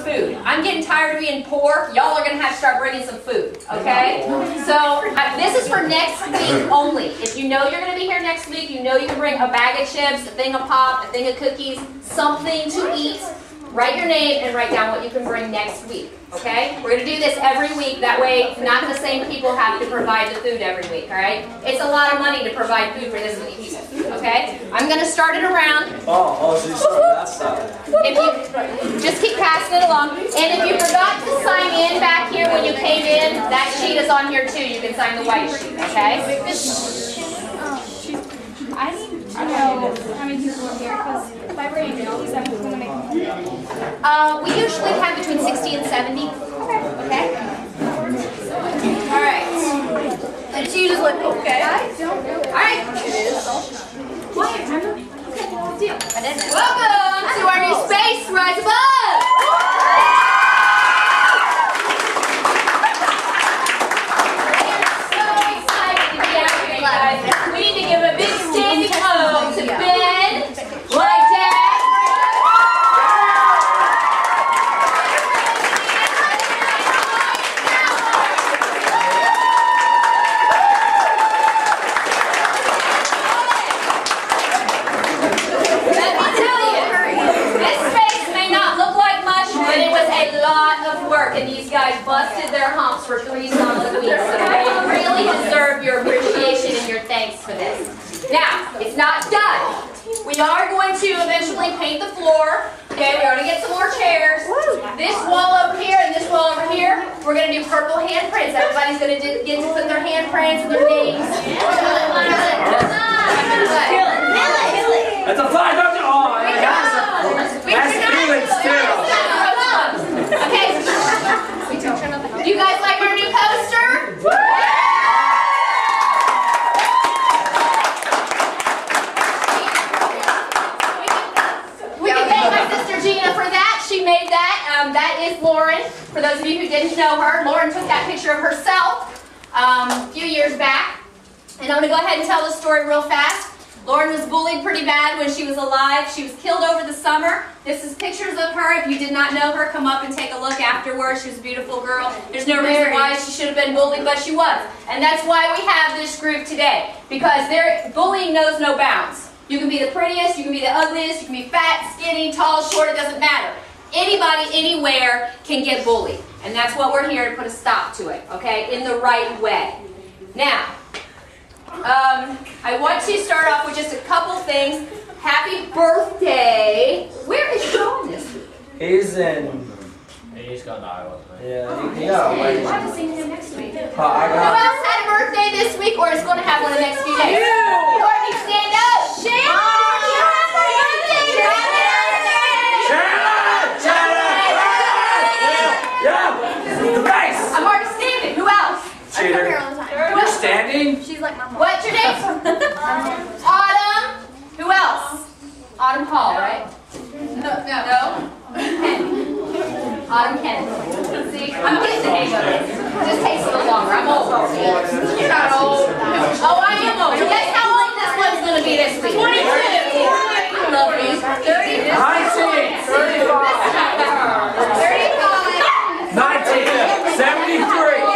food. I'm getting tired of being poor. Y'all are going to have to start bringing some food, okay? So this is for next week only. If you know you're going to be here next week, you know you can bring a bag of chips, a thing of pop, a thing of cookies, something to eat. Write your name and write down what you can bring next week, okay? We're going to do this every week. That way, not the same people have to provide the food every week, all right? It's a lot of money to provide food for this many people, okay? I'm going to start it around. So you start that side. If you just keep passing it along. And if you forgot to sign in back here when you came in, that sheet is on here too. You can sign the white sheet, okay? I don't know how many people are here because if I bring these, I'm going to make them. We usually have between 60 and 70. Okay? Alright. And she just like, okay. I don't know. Alright. It is. Welcome to our new space, Rise Above! We need to give a big standing O to Ben, my dad. Let me tell you, this space may not look like much, but it was a lot of work, and these guys busted their humps for 3 solid weeks, so they really deserve your appreciation and your thanks for this. Now, it's not done. We are going to eventually paint the floor. Okay, we are going to get some more chairs. This wall over here and this wall over here, we're going to do purple handprints. Everybody's going to get to put their handprints and their names. That's a 5. That's feelings too. Okay. Do you guys like our new poster? She made that. That is Lauren. For those of you who didn't know her, Lauren took that picture of herself a few years back. And I'm going to go ahead and tell the story real fast. Lauren was bullied pretty bad when she was alive. She was killed over the summer. This is pictures of her. If you did not know her, come up and take a look afterwards. She was a beautiful girl. There's no reason why she should have been bullied, but she was. And that's why we have this group today. Because bullying knows no bounds. You can be the prettiest, you can be the ugliest, you can be fat, skinny, tall, short, it doesn't matter. Anybody, anywhere can get bullied. And that's what we're here to put a stop to it, okay, in the right way. Now, I want to start off with just a couple things. Happy birthday. Where is he going this week? He's going to Iowa. Yeah, We'll have to see him next week. Who I else had a birthday this week or is going to have one in the next few days? Courtney, stand up. Shannon, you have a birthday. The base! I'm already standing. Who else? Cheater. You're standing? She's like my mom. What's your name? Autumn. Who else? Autumn Hall, right? No. Kennedy. Autumn Kennedy. See, I'm getting the hang of it. It just takes a little longer. I'm old. You're not old. Oh, I am old. Guess how old this one's going to be this week? 22. I love these. 30. 19. 35. 35. 19. 73.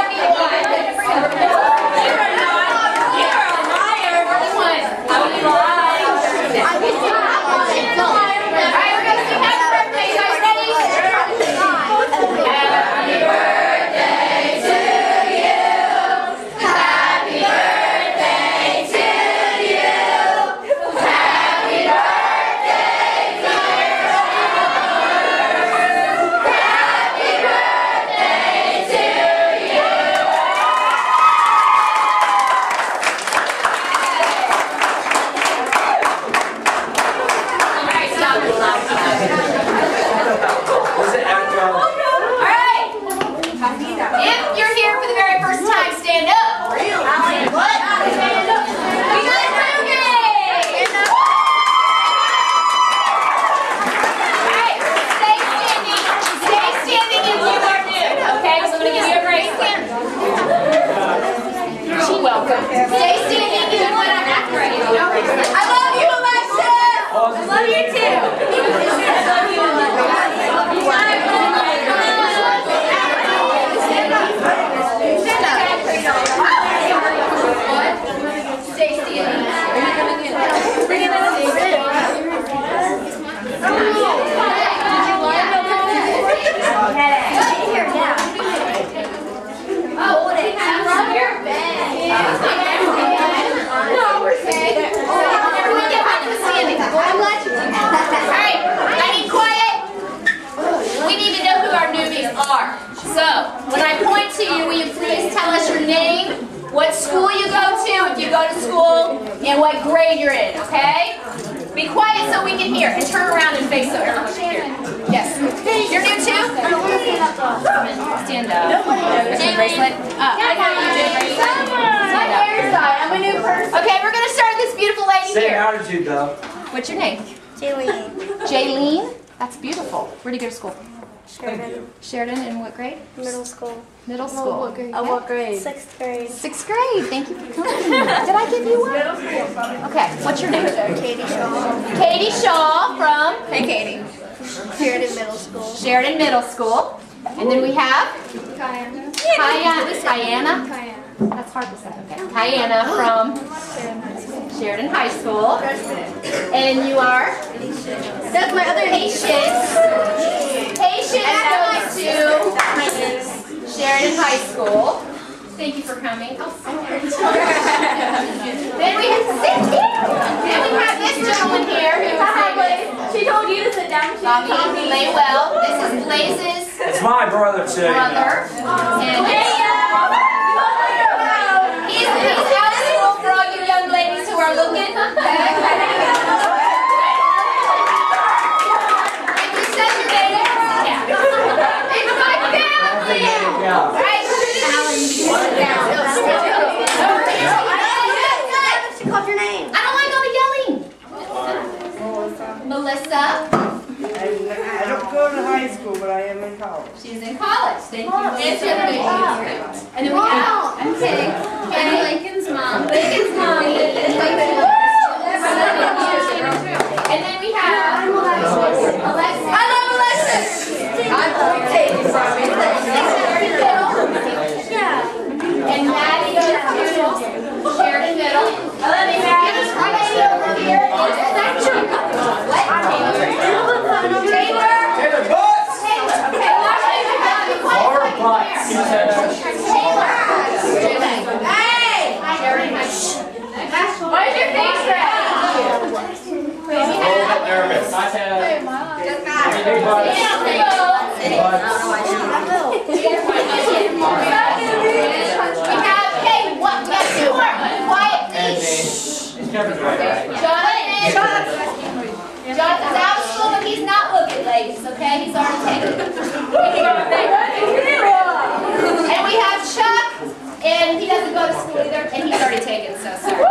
we need to know who our newbies are. So, when I point to you, will you please tell us your name, what school you go to, if you go to school, and what grade you're in, okay? Be quiet so we can hear, and turn around and face so everyone can hear. Yes. You're new too? Stand up. Jay bracelet? I'm a new person. Okay, we're going to start this beautiful lady Same here. attitude though. What's your name? Jaylene. Jaylene? That's beautiful. Where do you go to school? Sheridan. Sheridan, in what grade? Middle school. Middle school. What grade? 6th grade. 6th grade. Thank you for coming. Did I give you one? Okay. What's your name? Katie Shaw. Katie Shaw from? Hey, Katie. Sheridan Middle School. Sheridan Middle School. And then we have? Kayana. Kayana. That's hard to say. Okay. Kayana from? Sheridan High School. And you are? That's my other Patience. Patience goes to Sheridan High School. Thank you for coming. Oh, sorry. Then we have this gentleman here who She told you to sit down. Bobby, lay well. This is Blaze's It's my brother too. brother. And he's out of school for all you young ladies who are looking. And you said your name. Yeah. It's my family. Right? She called your name. I don't like all the yelling. Melissa. I don't go to high school, but I am in college. She's in college. Thank you. And then we have, I'm kidding, Kenny Lincoln's mom. Lincoln's mommy. And then we have Alexis. I love Alexis. I'm taking from me. Yeah. And Maddie goes to Sheridan Middle. I love you, Maddie. Over here. What? Taylor. Taylor Butts! Taylor. Okay, watch me. Or butts. Taylor. Hey! Why is your face red? A little bit nervous. Hi, Taylor. Big butts. We have, hey, what? We got two more. Quiet, please. Kevin's right, right? Jonathan's out of school, but he's not looking, ladies, okay? He's already taken. And we have Chuck, and he doesn't go to school either, and he's already taken, so sorry.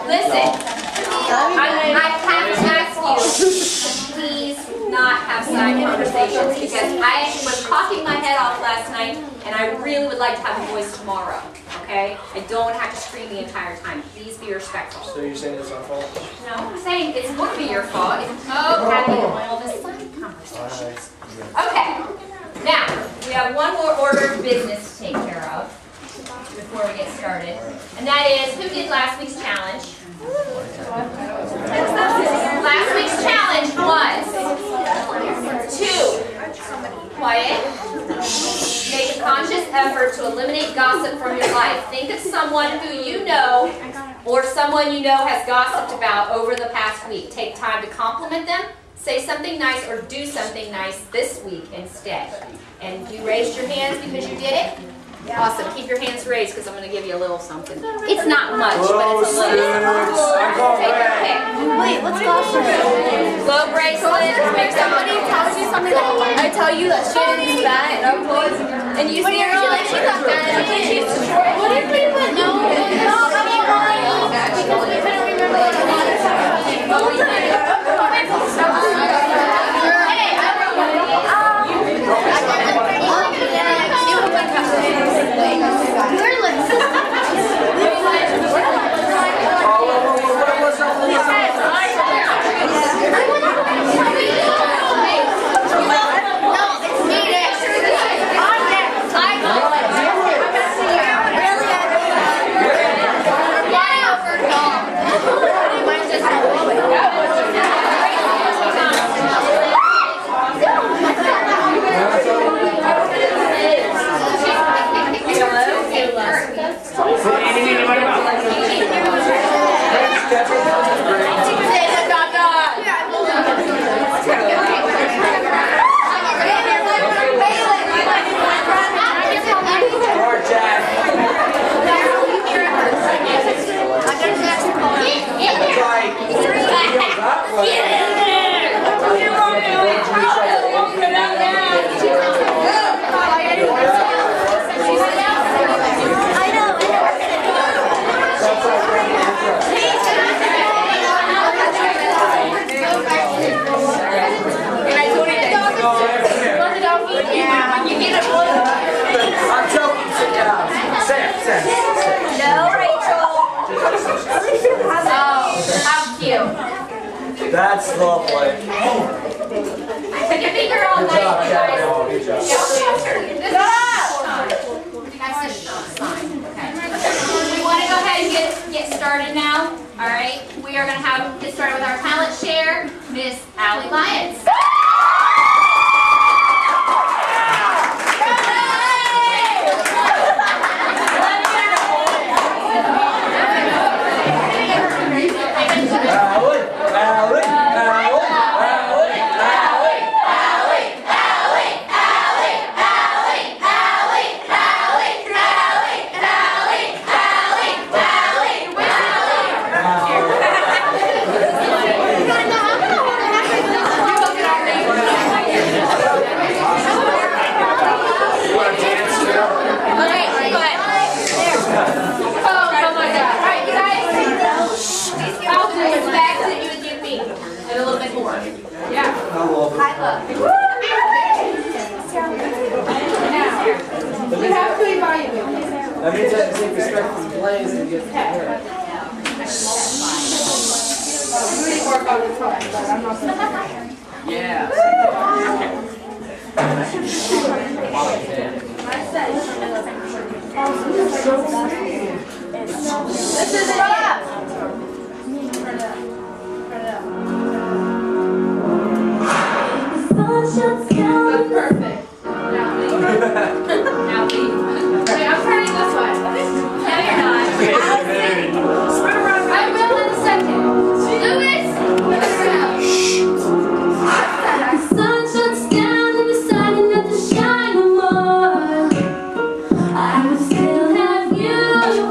Listen, I have to ask you, please not have side conversations because I was coughing my head off last night and I really would like to have a voice tomorrow, okay? I don't want to have to scream the entire time. Please be respectful. So you're saying it's our fault? No, I'm saying it's going to be your fault. Oh, Kathy, all this side conversations. Okay, now, we have one more order of business to take care of before we get started. And that is, who did last week's challenge? Last week's challenge was to, quiet, make a conscious effort to eliminate gossip from your life. Think of someone who you know or someone you know has gossiped about over the past week. Take time to compliment them, say something nice, or do something nice this week instead. And you raised your hands because you did it? Awesome. Keep your hands raised because I'm going to give you a little something. It's not much, but it's a little something. Take your pick. Wait, what's gossip? Glow bracelet. Make somebody tells you something that I tell you that Shannon's fat and you see her like she's not fat and she's short. What if we put no? Because we couldn't remember what it was. That's lovely. Take your finger all Good night, job, you guys. Shadow. Good job. This is that's the sign. Okay. We want to go ahead and get started now. All right. We are going to get started with our talent share, Miss Allie Lyons. That means I have to take respect from plays and get prepared. Yeah. This is it up. That's perfect. Now leave. Now leave. Okay, I'm trying this one. No, you're not. I will in a second. Lewis, look around. Sun shuts down and deciding not to shine no more. I would still have you.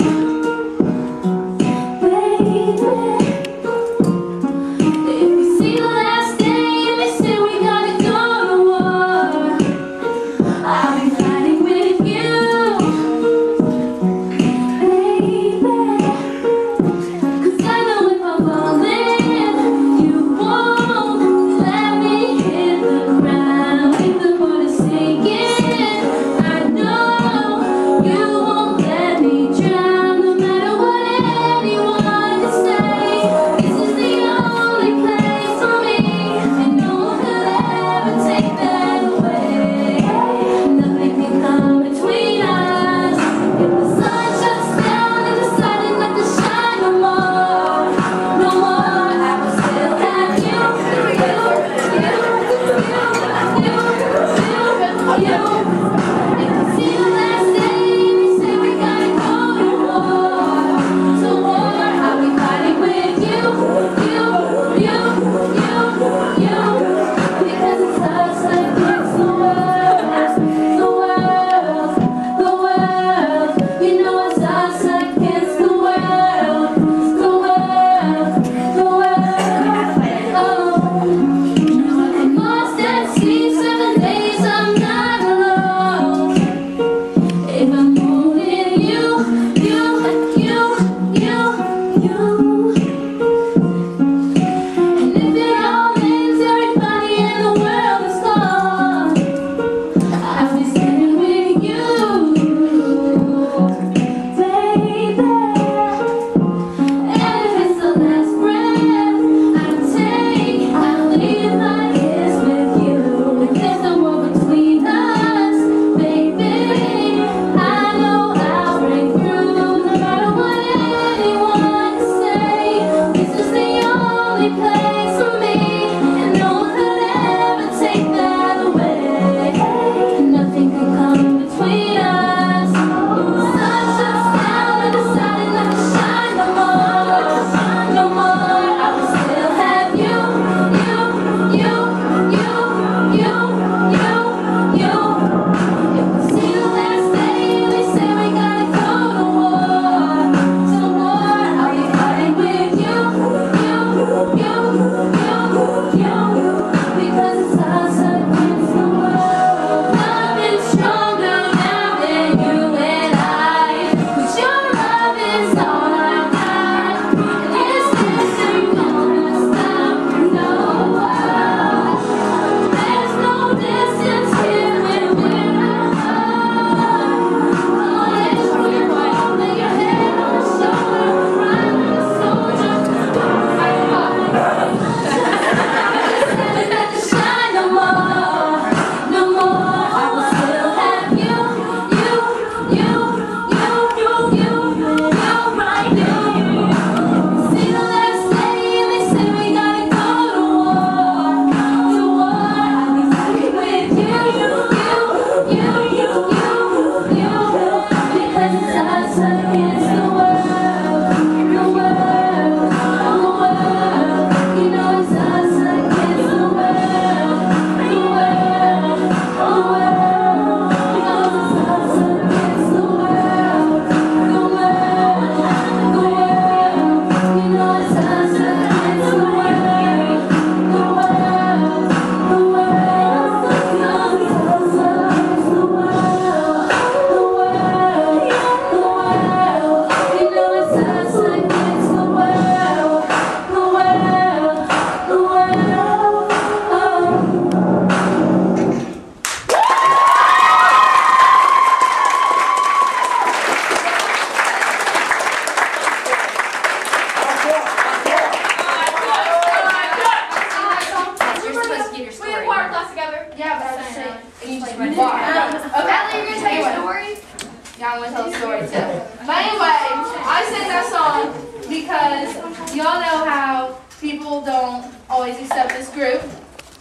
y'all know how people don't always accept this group,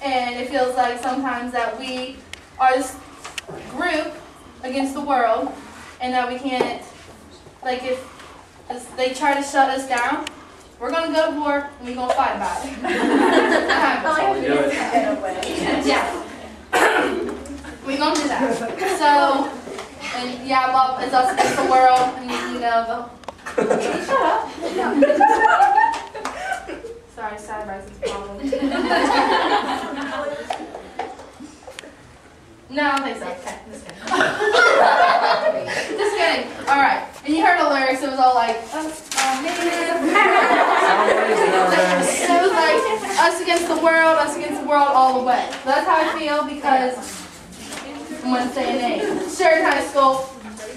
and it feels like sometimes that we are this group against the world, and that we can't, like if they try to shut us down, we're going to go to war and we're going to fight about it. Yeah. We're going to do that. So, and yeah, Bob is us against the world, and you know, shut up. Sorry, sideburns is a problem. No, I don't think so. Okay, just kidding. Just kidding. All right. And you heard the lyrics. It was all like, oh man. It was like us against the world all the way. So that's how I feel because I'm going to say a name. Sheridan High School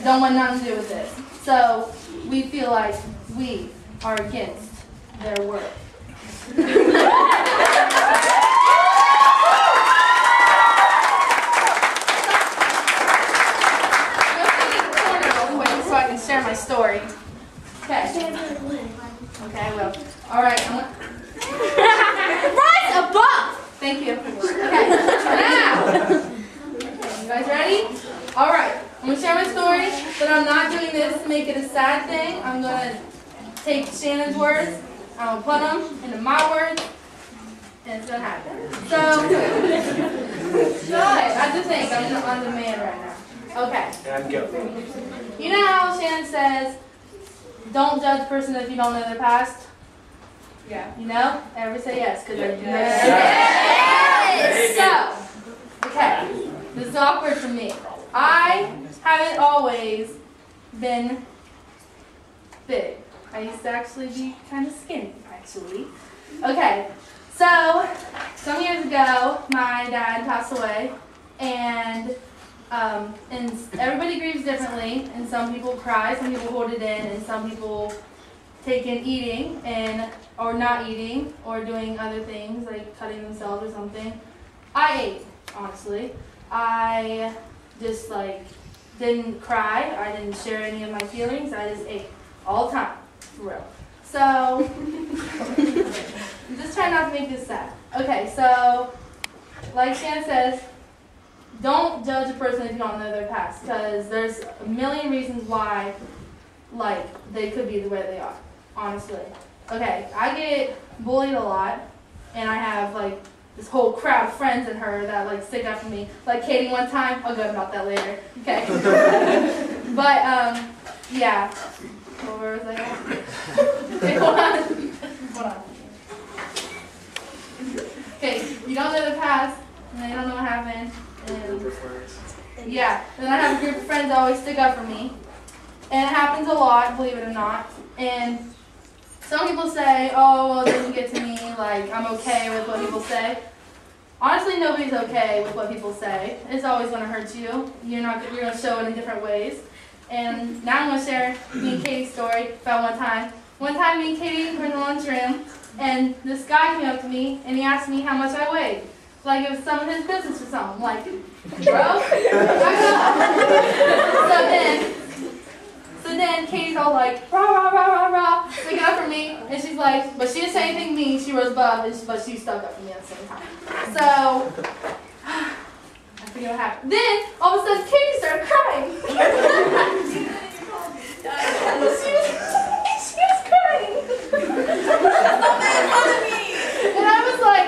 don't want nothing to do with this. So we feel like we are against their world. So I can share my story. Okay. Okay, I will. All right. Rise above. Thank you. Okay. Now. You guys ready? All right. I'm gonna share my story, but I'm not doing this to make it a sad thing. I'm gonna take Shannon's words. I'm gonna put them into my words, and it's gonna happen. So, I have to think. I'm on demand right now. Okay. And go. You know how Shannon says, don't judge a person if you don't know their past? Yeah. You know? Everybody say yes, because I do. Yes! So, okay. This is awkward for me. I haven't always been big. I used to actually be kind of skinny, actually. Okay. So, some years ago, my dad passed away, and everybody grieves differently, and some people cry, some people hold it in, and some people take in eating or not eating or doing other things like cutting themselves or something. I ate, honestly. I just didn't cry. I didn't share any of my feelings. I just ate all the time, for real. So I'm just trying not to make this sad. Okay, so like Shannon says, don't judge a person if you don't know their past, because there's a million reasons why, they could be the way they are, honestly. Okay, I get bullied a lot, and I have, this whole crowd of friends in her that, stick up for me. Like Katie one time, I'll go about that later, okay? But, yeah. Where was I at? Okay, hold on. Hold on. Okay, you don't know the past, and they don't know what happened. And yeah, and then I have a group of friends that always stick up for me. And it happens a lot, believe it or not. And some people say, oh, well, it doesn't get to me, I'm okay with what people say. Honestly, nobody's okay with what people say. It's always going to hurt you. You're going to show it in different ways. And now I'm going to share me and Katie's story about one time. One time, me and Katie were in the lunchroom, and this guy came up to me, and he asked me how much I weighed. Like it was some of his business or something. Like, bro, So then Katie's all like, rah, rah, rah, rah, rah, sticking up for me. And she's like, but she didn't say anything mean. She rose above, but she stuck up for me at the same time. So, I forget what happened. Then, all of a sudden, Katie started crying. She was crying. And I was like,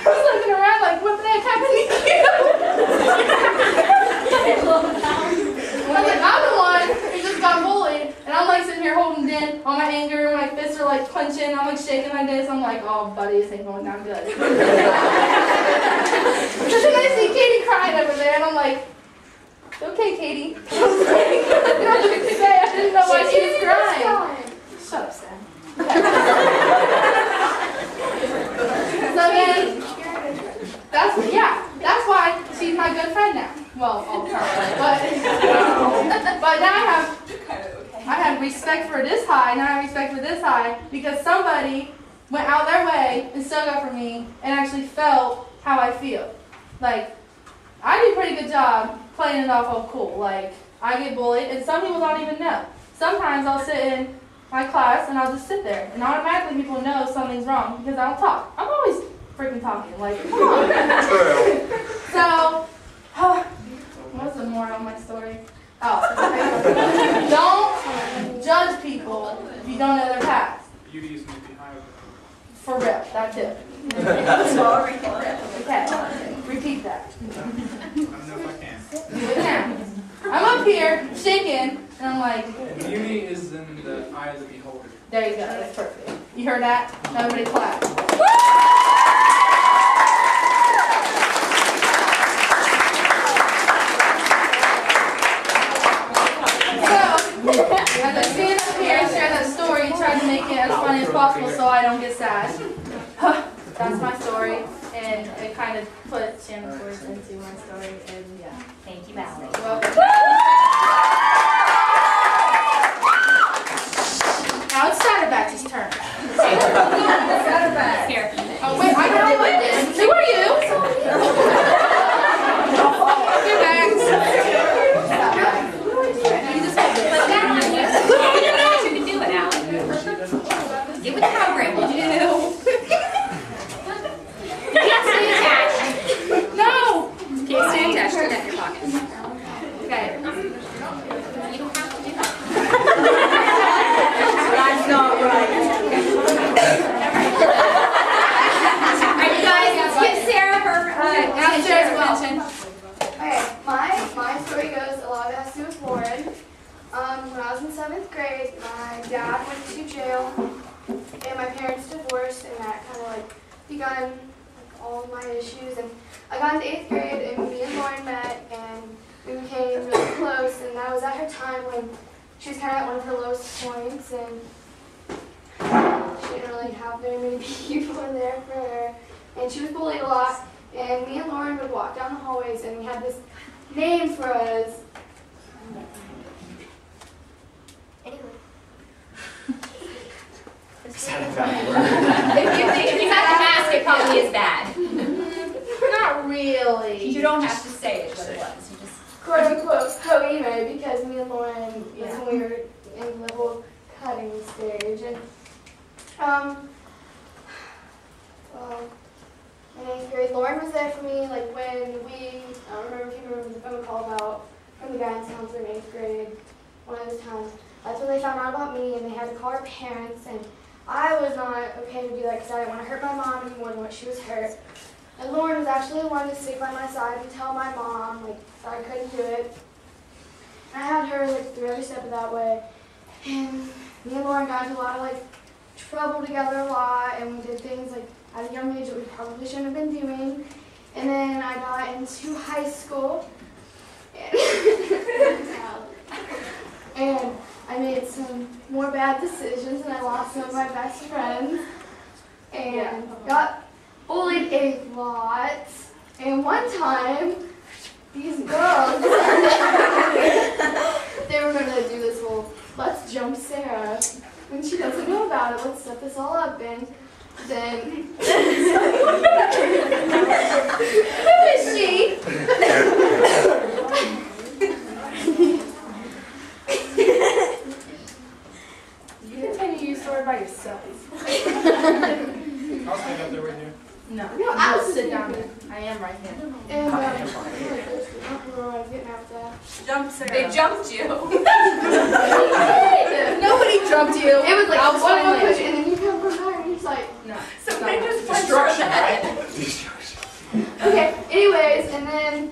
looking around like, what the heck happened to you? I was like, I'm the one who just got bullied. And I'm sitting here holding in all my anger, my fists are clenching, I'm shaking like this. I'm like, oh buddy, this ain't going down good. So then I see Katie crying over there, and I'm like, okay, Katie. I didn't know why she was crying. Shut up, Sam. So then, that's why she's my good friend now. Well, all the time, but now I have respect for this high. Now I have respect for this high because somebody went out their way and stuck up for me and actually felt how I feel. I do a pretty good job playing it off all cool. I get bullied, and some people don't even know. Sometimes I'll sit in my class and I'll just sit there. And automatically people know something's wrong because I don't talk. I'm always freaking talking. Like, come on. So, what was the moral of my story? Oh, don't judge people if you don't know their past. Beauty is maybe higher. For real, that too. Okay, repeat that. I don't know if I can. Do it now. I'm up here, shaking, and I'm like, Beauty is in the eye of the beholder. there you go, that's perfect. You heard that? Now everybody clap. As I stand up here and share that story and try to make it as funny as possible so I don't get sad. That's my story, and it kind of put Shannon's words into my story, and yeah. Thank you, Valerie. You're welcome. Now it's Satterbatch's turn. Here. Oh wait, I don't do it. Who are you? You're back. You just hold it. Put that on you. You can do it, Alan. Get with the program, you do. You can't stay attached. No. Can't stay attached. Put that in your pocket. Okay. You don't have to do that. That's not right. Alright, you guys, let's give Sarah her Downstairs mention. Okay, my story goes, a lot of it has to do with Lauren. When I was in 7th grade, my dad went to jail, and my parents divorced, and that kind of like begun all of my issues. And I got into 8th grade, and me and Lauren met, and we became really close. And that was at her time when she was kind of at one of her lowest points, and she didn't really have very many people there for her. And she was bullied a lot. And me and Lauren would walk down the hallways, and we had this name for us. Anyway. If you have to mask, it probably is bad. Not really. You don't have to say it, but it was. You just Quote unquote co-email, because me and Lauren was when we were in the whole cutting stage. And well, in 8th grade, Lauren was there for me, like when we, I don't remember if you remember the phone call about from the guidance counselor in 8th grade, one of those times. That's when they found out about me, and they had to call our parents, and I was not okay to do that because I didn't want to hurt my mom any more than what she was hurt. And Lauren was actually the one to stick by my side and tell my mom, like, that I couldn't do it. And I had her, like, through every step of that way. And me and Lauren got into a lot of, like, trouble together a lot, and we did things, like, at a young age that we probably shouldn't have been doing. And then I got into high school, and I made some more bad decisions, and I lost some of my best friends, and got bullied a lot. And one time, these girls, they were going to do this whole, let's jump Sarah, when she doesn't know about it, let's set this all up, and then, who is she? You continue your story by yourself. I'll stand up there with you. No, I will sit down there. I am right here. And, I was getting after that. Jump Sarah. they jumped you. Nobody jumped you. It was like I'll one explain more push, later. and then you come from behind, and he's like, No. So no. they just Destruction, right? okay, anyways, and then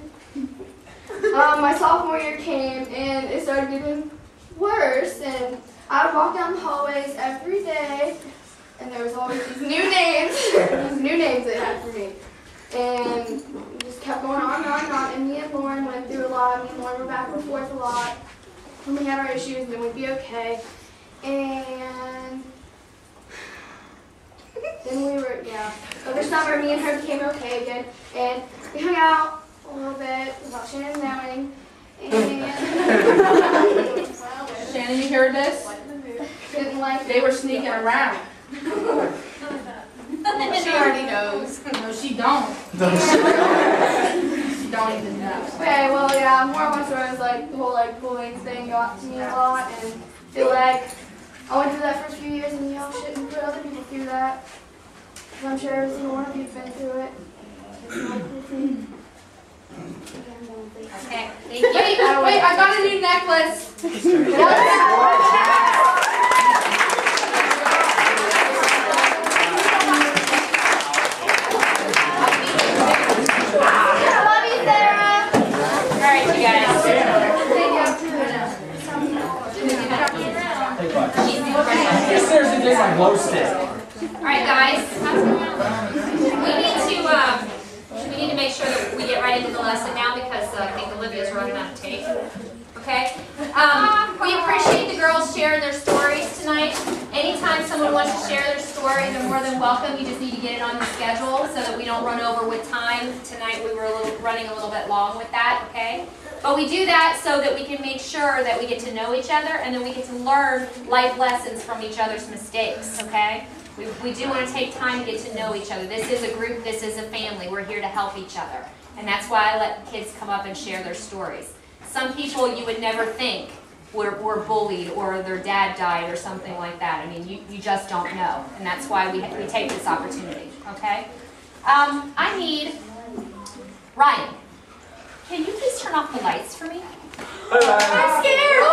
my sophomore year came, and it started getting worse, and I would walk down the hallways every day, and there was always these new names they had for me, and it just kept going on and on and on, and me and Lauren went through a lot. Me and Lauren were back and forth a lot, and we had our issues, and then we'd be okay, and then we were, over summer, me and her became okay again, and we hung out a little bit without Shannon knowing, and Shannon, you heard this? didn't like They were sneaking around. She already knows. No, she don't. She don't even know. Okay, well, more of my story was like the whole like bullying thing got to me a lot, and feel like I went through that for a few years and y'all shouldn't put other people through that. Because I'm sure every single one of you have been through it. It's not a cool thing. Okay, thank you. Wait, I got a new necklace. Seriously, just like glow stick. All right, guys. We need to make sure that we get right into the lesson now because I think Olivia's running out of tape. Okay. We appreciate the girls sharing their stories tonight. Anytime someone wants to share their story, they're more than welcome. You just need to get it on the schedule so that we don't run over with time. Tonight we were running a little bit long with that. Okay. But we do that so that we can make sure that we get to know each other and then we get to learn life lessons from each other's mistakes, okay? We do want to take time to get to know each other. This is a group, this is a family. We're here to help each other. And that's why I let kids come up and share their stories. Some people you would never think were bullied or their dad died or something like that. I mean, you just don't know. And that's why we take this opportunity, okay? I need Ryan. Can you please turn off the lights for me? I'm scared!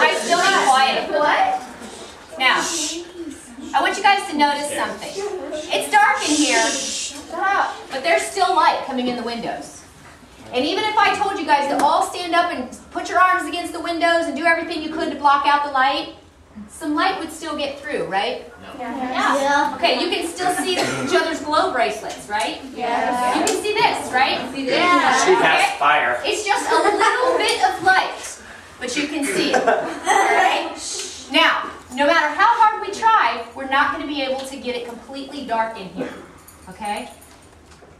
I still need quiet. What? Now, I want you guys to notice something. It's dark in here, but there's still light coming in the windows. And even if I told you guys to all stand up and put your arms against the windows and do everything you could to block out the light, some light would still get through, right? No. Yeah. Okay, you can still see each other's glow bracelets, right? Yeah. You can see this, right? See this? Yeah. She has fire. It's just a little bit of light, but you can see it. Alright? Now, no matter how hard we try, we're not going to be able to get it completely dark in here. Okay?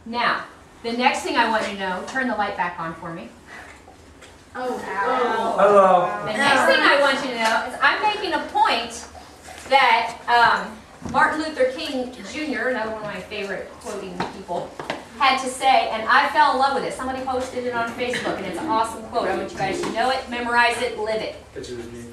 Now, the next thing I want you to know, turn the light back on for me. Oh, Hello. The next thing I want you to know is I'm making a point that Martin Luther King Jr., another one of my favorite quoting people, had to say, and I fell in love with it. Somebody posted it on Facebook, and it's an awesome quote. I want you guys to know it, memorize it, live it. It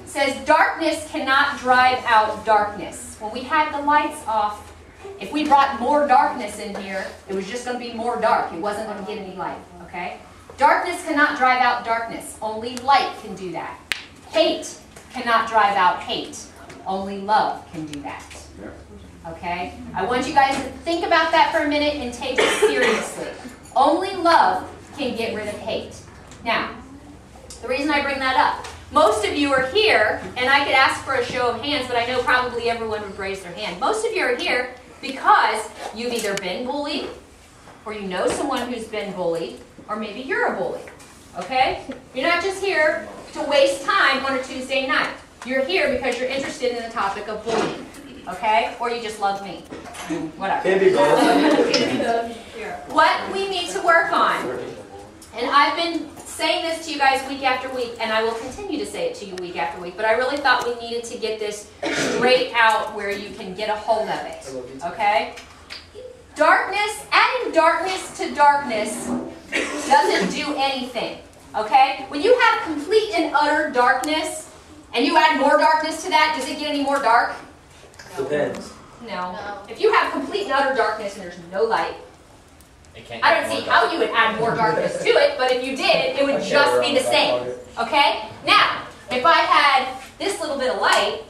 says, darkness cannot drive out darkness. When we had the lights off, if we brought more darkness in here, it was just going to be more dark. It wasn't going to get any light, okay? Darkness cannot drive out darkness. Only light can do that. Hate cannot drive out hate. Only love can do that. Okay? I want you guys to think about that for a minute and take it seriously. Only love can get rid of hate. Now, the reason I bring that up, most of you are here, and I could ask for a show of hands, but I know probably everyone would raise their hand. Most of you are here because you've either been bullied, or you know someone who's been bullied, or maybe you're a bully, okay? You're not just here to waste time on a Tuesday night. You're here because you're interested in the topic of bullying, okay? Or you just love me, whatever. Can be both. What we need to work on, and I've been saying this to you guys week after week, and I will continue to say it to you week after week, but I really thought we needed to get this straight out where you can get a hold of it, okay? Darkness, adding darkness to darkness doesn't do anything, okay? When you have complete and utter darkness, and you add more darkness to that, does it get any more dark? Depends. No. If you have complete and utter darkness and there's no light, I don't see how you would add more darkness to it, but if you did, it would just be the same, okay? Now, if I had this little bit of light,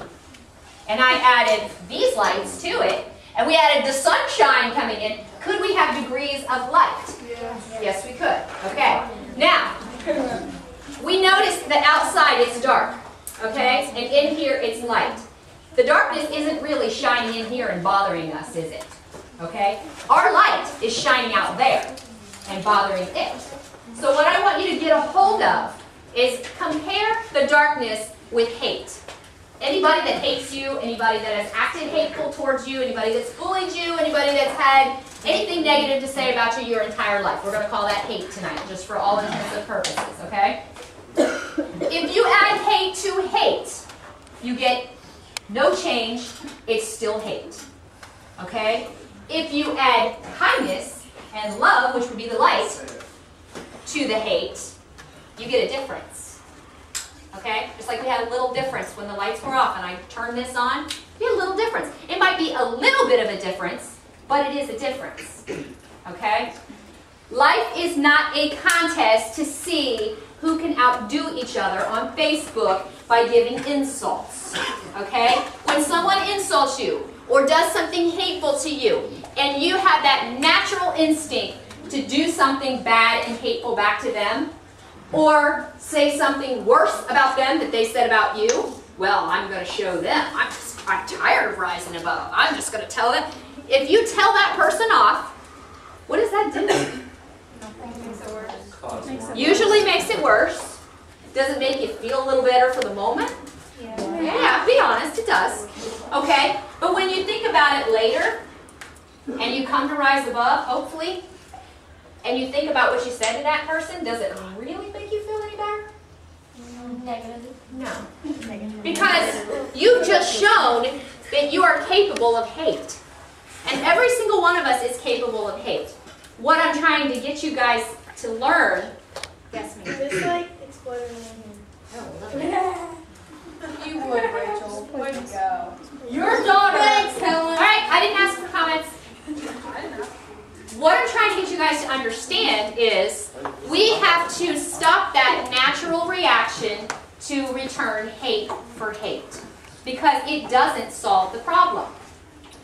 and I added these lights to it, and we added the sunshine coming in, could we have degrees of light? Yes, we could. Okay. Now, we notice that outside it's dark, okay? And in here it's light. The darkness isn't really shining in here and bothering us, is it? Okay? Our light is shining out there and bothering it. So what I want you to get a hold of is compare the darkness with hate. Anybody that hates you, anybody that has acted hateful towards you, anybody that's bullied you, anybody that's had anything negative to say about you your entire life. We're going to call that hate tonight, just for all intents and purposes, okay? If you add hate to hate, you get no change, it's still hate, okay? If you add kindness and love, which would be the light, to the hate, you get a difference. Okay? Just like we had a little difference when the lights were off and I turned this on, you get a little difference. It might be a little bit of a difference, but it is a difference. Okay? Life is not a contest to see who can outdo each other on Facebook by giving insults. Okay? When someone insults you or does something hateful to you, and you have that natural instinct to do something bad and hateful back to them, or say something worse about them that they said about you, well, I'm going to show them. I'm tired of rising above. I'm just going to tell them. If you tell that person off, what does that do? Usually makes it worse. Does it make you feel a little better for the moment? Yeah, be honest, it does. Okay? But when you think about it later, and you come to rise above, hopefully, and you think about what you said to that person, does it really make you feel any better? Negative. No. Because you've just shown that you are capable of hate. And every single one of us is capable of hate. What I'm trying to get you guys to learn, yes, ma'am. Just like exploding in here. You would, Rachel. Way to go. Your daughter. Thanks, Helen. All right, I didn't ask for comments. What I'm trying to get you guys to understand is we have to stop that natural reaction to return hate for hate, because it doesn't solve the problem.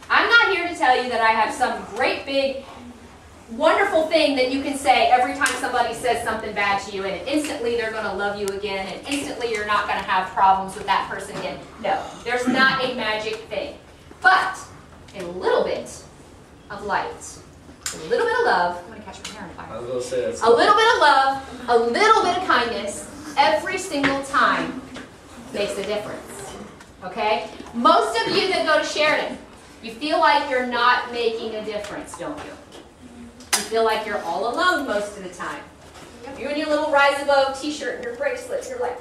I'm not here to tell you that I have some great big wonderful thing that you can say every time somebody says something bad to you, and instantly they're going to love you again, and instantly you're not going to have problems with that person again. No, there's not a magic thing. But a little bit of light, a little bit of love, I'm going to catch my hair on fire. I was going to say that's A little bit of love, a little bit of kindness, every single time makes a difference. Okay? Most of you that go to Sheridan, you feel like you're not making a difference, don't you? You feel like you're all alone most of the time. You and your little Rise Above t-shirt and your bracelet, you're like,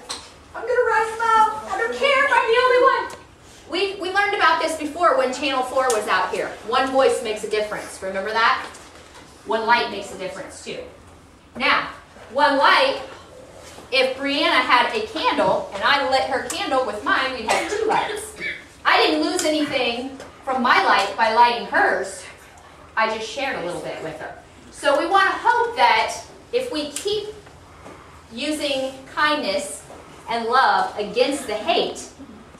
I'm going to rise above. I don't care if I'm the only one. We learned about this before when Channel 4 was out here. One voice makes a difference. Remember that? One light makes a difference too. Now, one light, if Brianna had a candle and I lit her candle with mine, we'd have two lights. I didn't lose anything from my light by lighting hers. I just shared a little bit with her. So we want to hope that if we keep using kindness and love against the hate,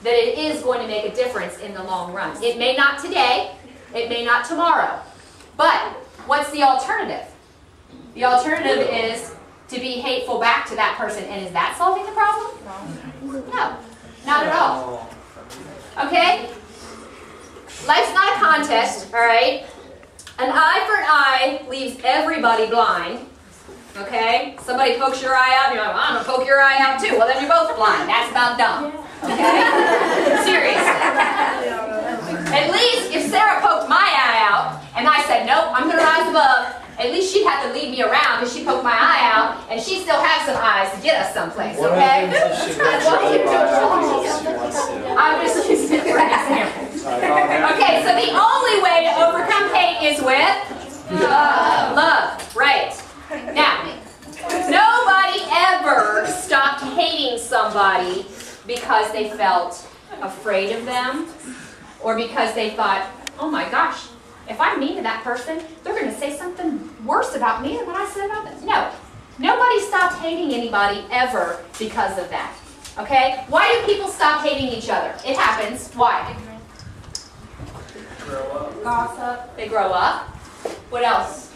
that it is going to make a difference in the long run. It may not today, it may not tomorrow, but what's the alternative? The alternative is to be hateful back to that person, and is that solving the problem? No, not at all. Okay? Life's not a contest, all right? An eye for an eye leaves everybody blind. Okay? Somebody pokes your eye out, and you're like, well, I'm going to poke your eye out too. Well, then you're both blind. That's about dumb. Okay? Seriously. At least if Sarah poked my eye out, and I said, nope, I'm going to rise above, at least she'd have to leave me around because she poked my eye out, and she still has some eyes to get us someplace, okay? I'm just using it for an example. Okay, so the only way to overcome hate is with love. Right. Now, nobody ever stopped hating somebody because they felt afraid of them or because they thought, oh my gosh, if I'm mean to that person, they're going to say something worse about me than what I said about them. No. Nobody stopped hating anybody ever because of that. Okay? Why do people stop hating each other? It happens. Why? grow up. Gossip. They grow up. What else?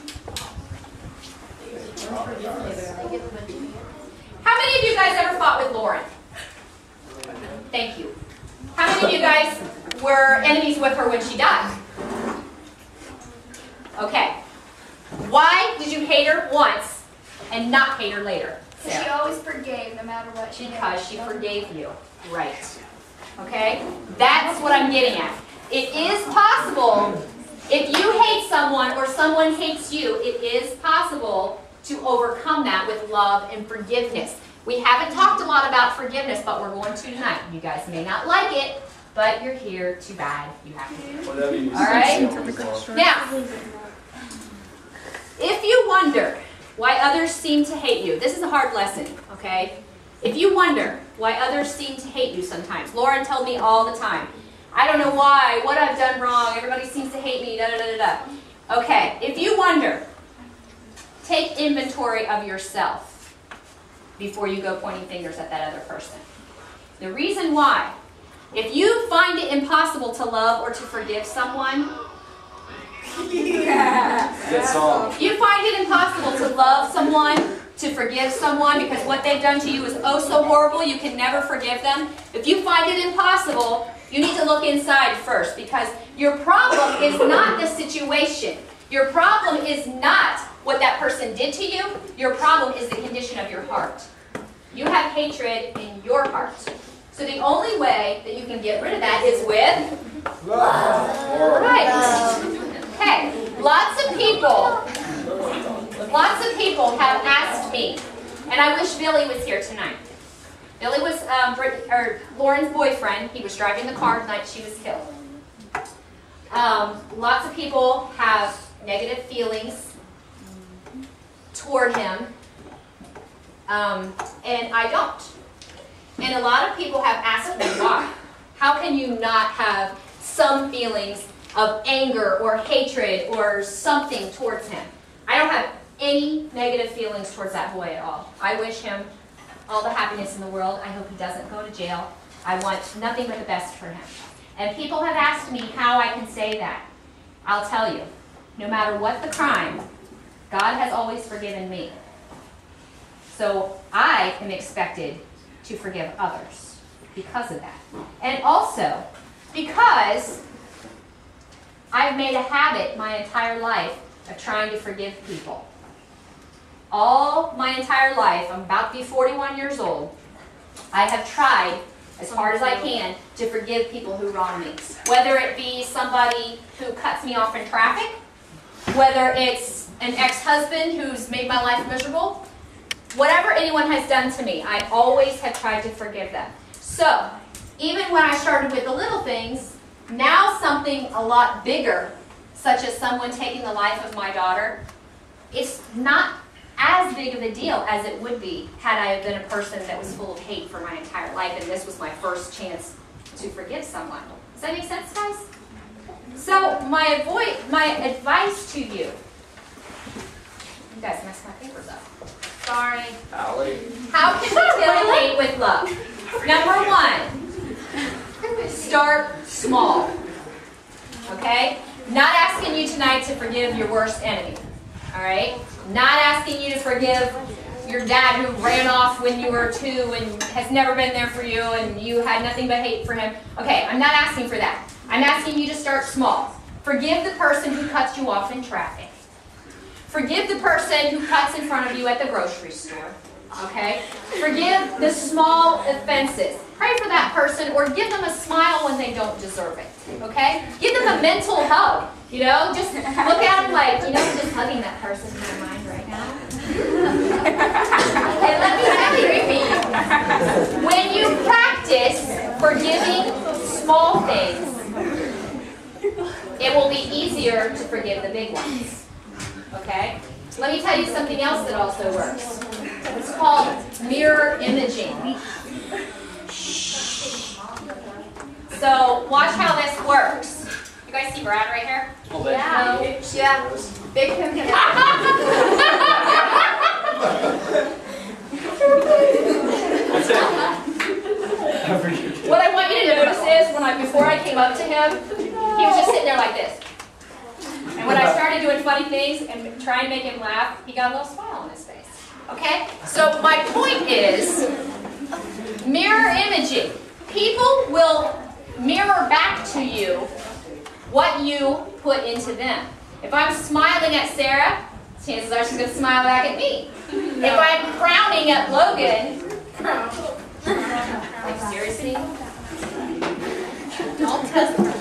How many of you guys ever fought with Lauren? Thank you. How many of you guys were enemies with her when she died? Okay. Why did you hate her once and not hate her later? She always forgave no matter what she did. Because she forgave you. Right. Okay? That's what I'm getting at. It is possible, if you hate someone or someone hates you, it is possible to overcome that with love and forgiveness. We haven't talked a lot about forgiveness, but we're going to tonight. You guys may not like it, but you're here. Too bad. You have to do it. All right? Now, if you wonder why others seem to hate you. This is a hard lesson, okay? If you wonder why others seem to hate you sometimes, Lauren told me all the time, I don't know why, what I've done wrong, everybody seems to hate me, da da da da da. Okay, if you wonder, take inventory of yourself before you go pointing fingers at that other person. The reason why, if you find it impossible to love or to forgive someone, Good song. if you find it impossible to love someone, to forgive someone because what they've done to you is oh so horrible, you can never forgive them. If you find it impossible, you need to look inside first, because your problem is not the situation. Your problem is not what that person did to you. Your problem is the condition of your heart. You have hatred in your heart. So the only way that you can get rid of that is with love. Right. Okay. Lots of people have asked me, and I wish Billy was here tonight. Billy was Lauren's boyfriend. He was driving the car the night she was killed. Lots of people have negative feelings toward him, and I don't. And a lot of people have asked me why. How can you not have some feelings of anger or hatred or something towards him? I don't have any negative feelings towards that boy at all. I wish him all the happiness in the world. I hope he doesn't go to jail. I want nothing but the best for him. And people have asked me how I can say that. I'll tell you, no matter what the crime, God has always forgiven me. So I am expected to forgive others because of that. And also, because I've made a habit my entire life of trying to forgive people. All my entire life, I'm about to be 41 years old, I have tried as hard as I can to forgive people who wrong me. Whether it be somebody who cuts me off in traffic, whether it's an ex-husband who's made my life miserable, whatever anyone has done to me, I always have tried to forgive them. So, even when I started with the little things, now something a lot bigger, such as someone taking the life of my daughter, it's not as big of a deal as it would be had I have been a person that was full of hate for my entire life, and this was my first chance to forgive someone. Does that make sense, guys? So, my advice to you, you guys messed my papers up. Sorry. Allie. How can we kill hate with love? Number one, start small. Okay? Not asking you tonight to forgive your worst enemy. Alright? Not asking you to forgive your dad who ran off when you were 2 and has never been there for you and you had nothing but hate for him. Okay, I'm not asking for that. I'm asking you to start small. Forgive the person who cuts you off in traffic. Forgive the person who cuts in front of you at the grocery store. Okay? Forgive the small offenses. Pray for that person or give them a smile when they don't deserve it. Okay? Give them a mental hug. You know, just look at them like, you know, I'm just hugging that person in my mind right now. Okay, let me repeat. When you practice forgiving small things, it will be easier to forgive the big ones. Okay? Let me tell you something else that also works. It's called mirror imaging. So, watch how this works. You guys see Brad right here? Yeah. Yeah. Big him. What I want you to notice is before I came up to him, he was just sitting there like this. And when I started doing funny things and trying to make him laugh, he got a little smile on his face. Okay? So my point is mirror imaging. People will mirror back to you what you put into them. If I'm smiling at Sarah, chances are she's going to smile back at me. If I'm frowning at Logan, like seriously? Don't test her.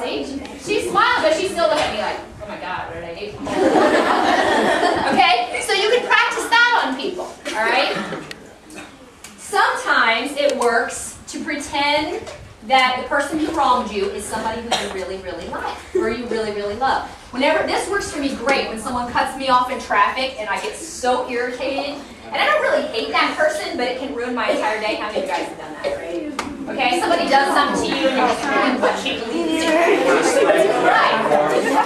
See? She's smiling, but she's still looking at me like, oh my God, what did I do? Okay? So you can practice that on people. Alright? Sometimes it works to pretend that the person who wronged you is somebody who you really, really like, or you really, really love. Whenever, this works for me great when someone cuts me off in traffic and I get so irritated. And I don't really hate that person, but it can ruin my entire day. How many of you guys have done that, right? Okay, somebody does something to you and you're just doing what you believe. Right. But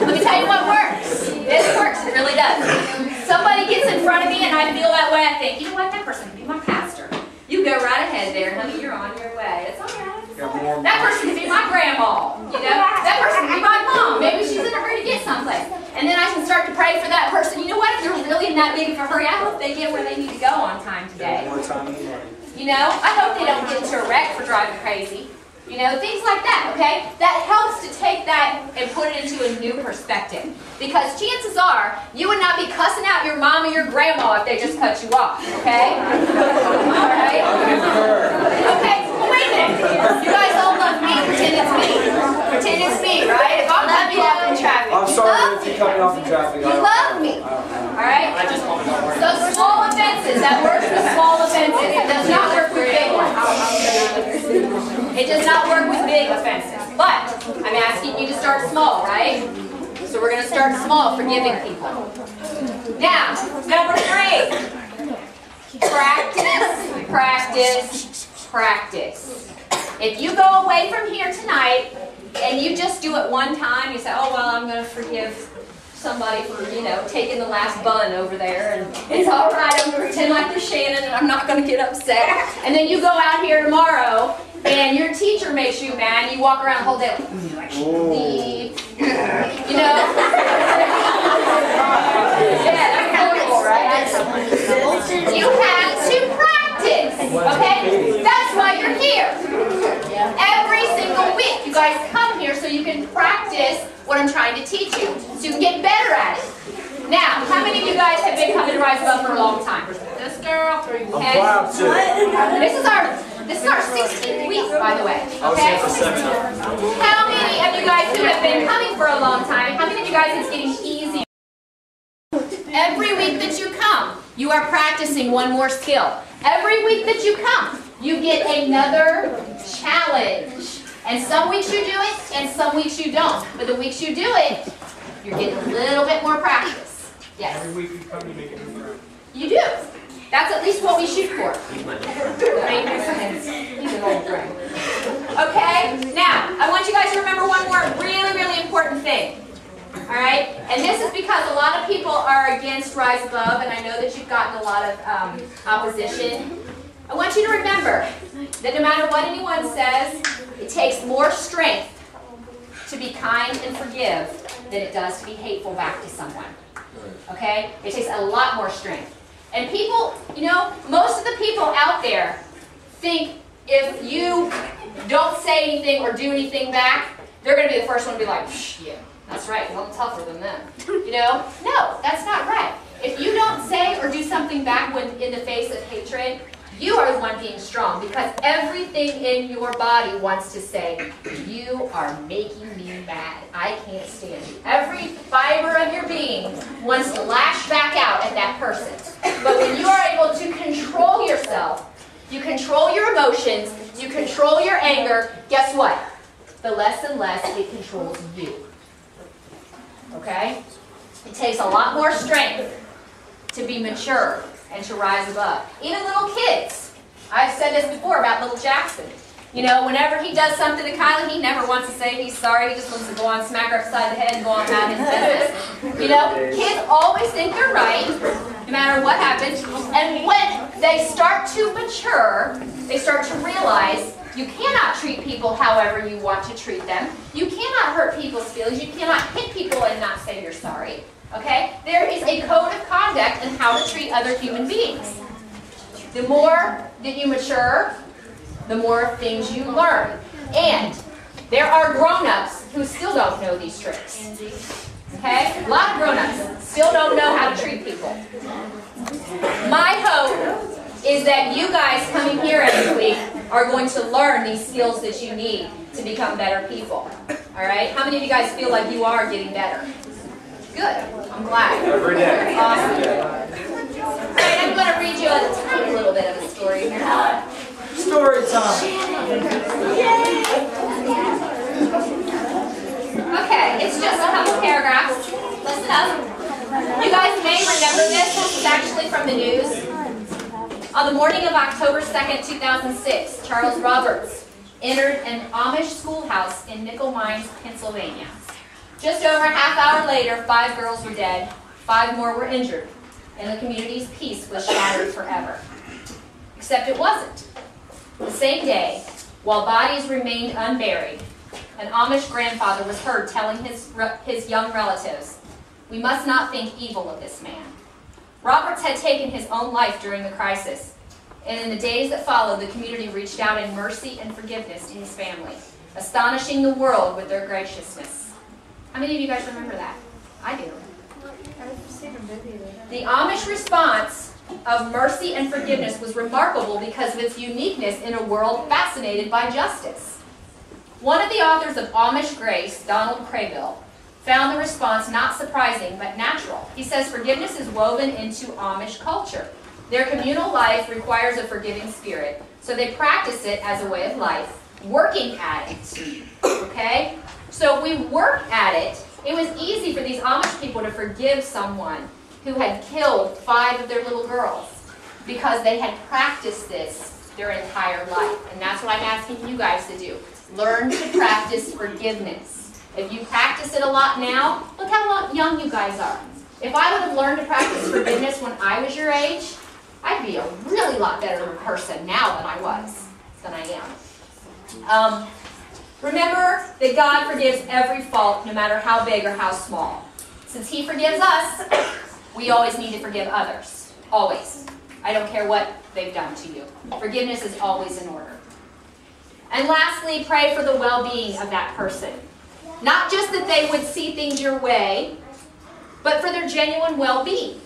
let me tell you what works. This works, it really does. Somebody gets in front of me and I feel that way. I think, you know what, that person could be my pastor. You go right ahead there, honey, you're on your way. It's all right. That person could be my grandma, you know? That person could be my mom. Maybe she's in a hurry to get someplace. And then I can start to pray for that person. You know what? If they're really in that big of a hurry, I hope they get where they need to go on time today. You know? I hope they don't get into a wreck for driving crazy. You know, things like that, okay? That helps to take that and put it into a new perspective. Because chances are, you would not be cussing out your mom or your grandma if they just cut you off, okay? Alright? Okay, well wait a minute. You guys all love me, pretend it's me. Pretend it's me, right? If I'm cutting you off in traffic, I'm sorry if you cut me off in traffic. You love me. Alright? So small offenses, that works with small offenses. It does not work with big ones. It does not work with big offenses. But I'm asking you to start small, right? So we're going to start small, forgiving people. Now, number 3. Practice, practice, practice. If you go away from here tonight and you just do it one time, you say, oh, well, I'm going to forgive somebody for, you know, taking the last bun over there, and it's all right, I'm going to pretend like they're Shannon and I'm not going to get upset. And then you go out here tomorrow and your teacher makes you mad and you walk around the whole day like, leave. You know? Yeah, that's horrible, right? You have to practice, okay? That's why you're here. Every single week you guys come here so you can practice what I'm trying to teach you, so you can get better at it. Now, how many of you guys have been coming to Rise Above for a long time? This girl, okay? This is our 16th week, by the way. Okay? How many of you guys who have been coming for a long time, how many of you guys it's getting easier? Every week that you come, you are practicing one more skill. Every week that you come, you get another challenge. And some weeks you do it, and some weeks you don't. But the weeks you do it, you're getting a little bit more practice. Yes? Every week you come, you make it new. You do. That's at least what we shoot for. Okay? Now, I want you guys to remember one more really, really important thing. Alright? And this is because a lot of people are against Rise Above, and I know that you've gotten a lot of opposition. I want you to remember that no matter what anyone says, it takes more strength to be kind and forgive than it does to be hateful back to someone. Okay? It takes a lot more strength. And people, you know, most of the people out there think if you don't say anything or do anything back, they're going to be the first one to be like, yeah, that's right, well, I'm tougher than them. You know? No, that's not right. If you don't say or do something back when in the face of hatred, you are the one being strong, because everything in your body wants to say, you are making me mad. I can't stand you. Every fiber of your being wants to lash back out at that person. But when you are able to control yourself, you control your emotions, you control your anger, guess what? The less and less it controls you. Okay? It takes a lot more strength to be mature and to rise above. Even little kids. I've said this before about little Jackson. You know, whenever he does something to Kylie, he never wants to say he's sorry. He just wants to go on, smack her upside the head and go on about his business. You know, kids always think they're right, no matter what happens. And when they start to mature, they start to realize you cannot treat people however you want to treat them. You cannot hurt people's feelings. You cannot hit people and not say you're sorry. Okay? There is a code of conduct in how to treat other human beings. The more that you mature, the more things you learn. And there are grown-ups who still don't know these tricks. Okay? A lot of grown-ups still don't know how to treat people. My hope is that you guys coming here every week are going to learn these skills that you need to become better people. Alright? How many of you guys feel like you are getting better? Good. I'm glad. Every day. Awesome. Alright, I'm going to read you a tiny little bit of a story here. Story time. from the news. On the morning of October 2nd, 2006, Charles Roberts entered an Amish schoolhouse in Nickel Mines, Pennsylvania. Just over a half hour later, 5 girls were dead, 5 more were injured, and the community's peace was shattered forever. Except it wasn't. The same day, while bodies remained unburied, an Amish grandfather was heard telling his young relatives, "We must not think evil of this man." Roberts had taken his own life during the crisis, and in the days that followed, the community reached out in mercy and forgiveness to his family, astonishing the world with their graciousness. How many of you guys remember that? I do. The Amish response of mercy and forgiveness was remarkable because of its uniqueness in a world fascinated by justice. One of the authors of Amish Grace, Donald Craybill, found the response not surprising but natural. He says forgiveness is woven into Amish culture. Their communal life requires a forgiving spirit, so they practice it as a way of life, working at it. Okay? So if we work at it, it was easy for these Amish people to forgive someone who had killed 5 of their little girls because they had practiced this their entire life. And that's what I'm asking you guys to do. Learn to practice forgiveness. If you practice it a lot now, look how young you guys are. If I would have learned to practice forgiveness when I was your age, I'd be a really lot better person now than I am. Remember that God forgives every fault, no matter how big or how small. Since He forgives us, we always need to forgive others. Always. I don't care what they've done to you. Forgiveness is always in order. And lastly, pray for the well-being of that person. Not just that they would see things your way, but for their genuine well-being.